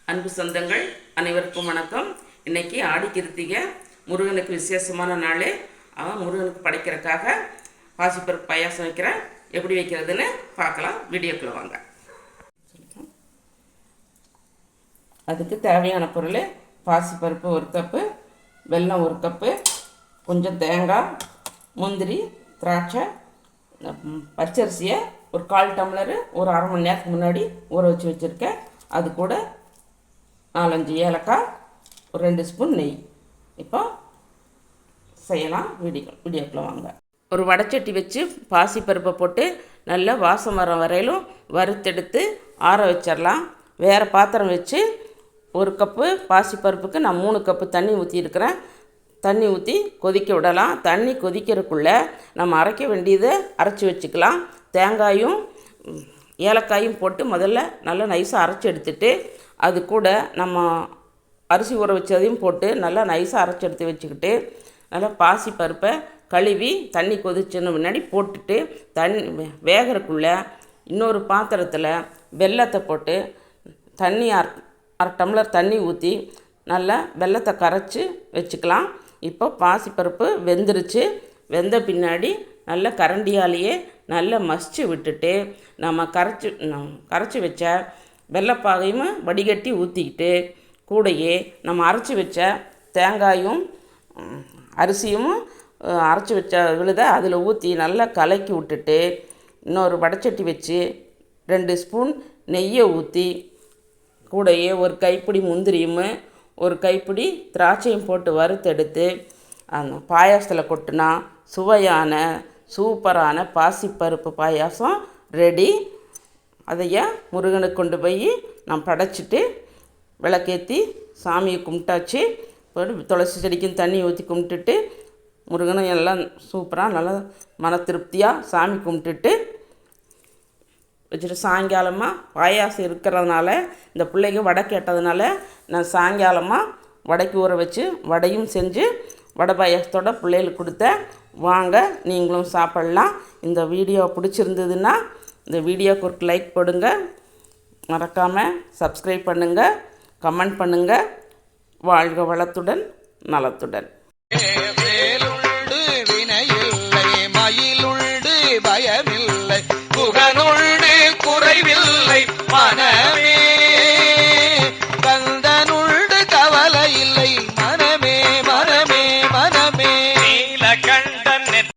அன்பு சொந்தங்கள் அனைவருக்கும் வணக்கம். இன்னைக்கு ஆடி கிருத்திகை, முருகனுக்கு விசேஷமான நாள். அவன் முருகனுக்கு படைக்கிறதுக்காக பாசிப்பருப்பு பாயாசம் வைக்கிறேன். எப்படி வைக்கிறதுன்னு பார்க்கலாம். வீடியோக்குள்ள வாங்க. அதுக்கு தேவையான பொருள்: பாசிப்பருப்பு 1 கப்பு, வெல்லம் 1 கப்பு, கொஞ்சம் தேங்காய், முந்திரி, திராட்சை, பச்சரிசியை ஒரு 1/4 டம்ளரு ஒரு அரை மணி நேரத்துக்கு முன்னாடி ஊற வச்சு வச்சுருக்கேன். அது கூட 4-5 ஏலக்காய், ஒரு 2 ஸ்பூன் நெய். இப்போ செய்யலாம். வீடியோக்குள்ள வாங்க. ஒரு வடைச்சட்டி வச்சு பாசிப்பருப்பை போட்டு நல்லா வாசம் வர வரையிலும் வறுத்தெடுத்து ஆற வச்சிடலாம். வேறு பாத்திரம் வச்சு 1 கப்பு பாசிப்பருப்புக்கு நான் 3 கப்பு தண்ணி ஊற்றிருக்கிறேன். தண்ணி ஊற்றி கொதிக்க விடலாம். தண்ணி கொதிக்கிறதுக்குள்ளே நம்ம அரைக்க வேண்டியதை அரைச்சி வச்சுக்கலாம். தேங்காயும் ஏலக்காயும் போட்டு முதல்ல நல்லா நைஸாக அரைச்சி எடுத்துட்டு, அது கூட நம்ம அரிசி ஊற வச்சதையும் போட்டு நல்லா நைஸாக அரைச்சி எடுத்து வச்சுக்கிட்டு, நல்லா பாசிப்பருப்பை கழுவி தண்ணி கொதிச்சுன்னு முன்னாடி போட்டுட்டு, வேகிறதுக்குள்ளே இன்னொரு பாத்திரத்தில் வெல்லத்தை போட்டு தண்ணி அரை டம்ளர் தண்ணி ஊற்றி நல்லா வெல்லத்தை கரைச்சி வச்சுக்கலாம். இப்போ பாசிப்பருப்பு வெந்துருச்சு. வெந்த பின்னாடி நல்ல கரண்டியாலேயே நல்லா மசிச்சு விட்டுட்டு, நம்ம கரைச்சி வச்ச வெள்ளைப்பாகையும் வடிகட்டி ஊற்றிக்கிட்டு, கூடையே நம்ம அரைச்சி வச்ச தேங்காயும் அரிசியும் அரைச்சி வச்ச விழுத அதில் ஊற்றி நல்லா கலக்கி விட்டுட்டு, இன்னொரு வடைச்சட்டி வச்சு 2 ஸ்பூன் நெய்யை ஊற்றி, கூடையே ஒரு கைப்பிடி முந்திரியும் ஒரு கைப்பிடி திராட்சையும் போட்டு வறுத்தெடுத்து அந்த பாயாசத்தில் கொட்டினா சுவையான சூப்பரான பாசிப்பருப்பு பாயாசம் ரெடி. அதையே முருகனுக்கு கொண்டு போய் நான் படைச்சிட்டு விளக்கேற்றி சாமியை கும்பிட்டாச்சு. துளசி செடிக்கும் தண்ணி ஊற்றி கும்பிட்டுட்டு, முருகனும் எல்லாம் சூப்பராக நல்லா மன திருப்தியாக சாமி கும்பிட்டுட்டு வச்சுட்டு, சாயங்காலமாக பாயாசம் இருக்கிறதுனால இந்த பிள்ளைங்க வடை கேட்டதுனால நான் சாயங்காலமாக வடைக்கு ஊற வச்சு வடையும் செஞ்சு வடை பாயாசத்தோட பிள்ளைகளுக்கு கொடுத்தேன். வாங்க, நீங்களும் சாப்பிட்லாம். இந்த வீடியோ பிடிச்சிருந்ததுன்னா இந்த வீடியோக்கு ஒரு லைக் போடுங்க. மறக்காமல் சப்ஸ்கிரைப் பண்ணுங்கள், கமெண்ட் பண்ணுங்கள். வாழ்க வளத்துடன் நலத்துடன்.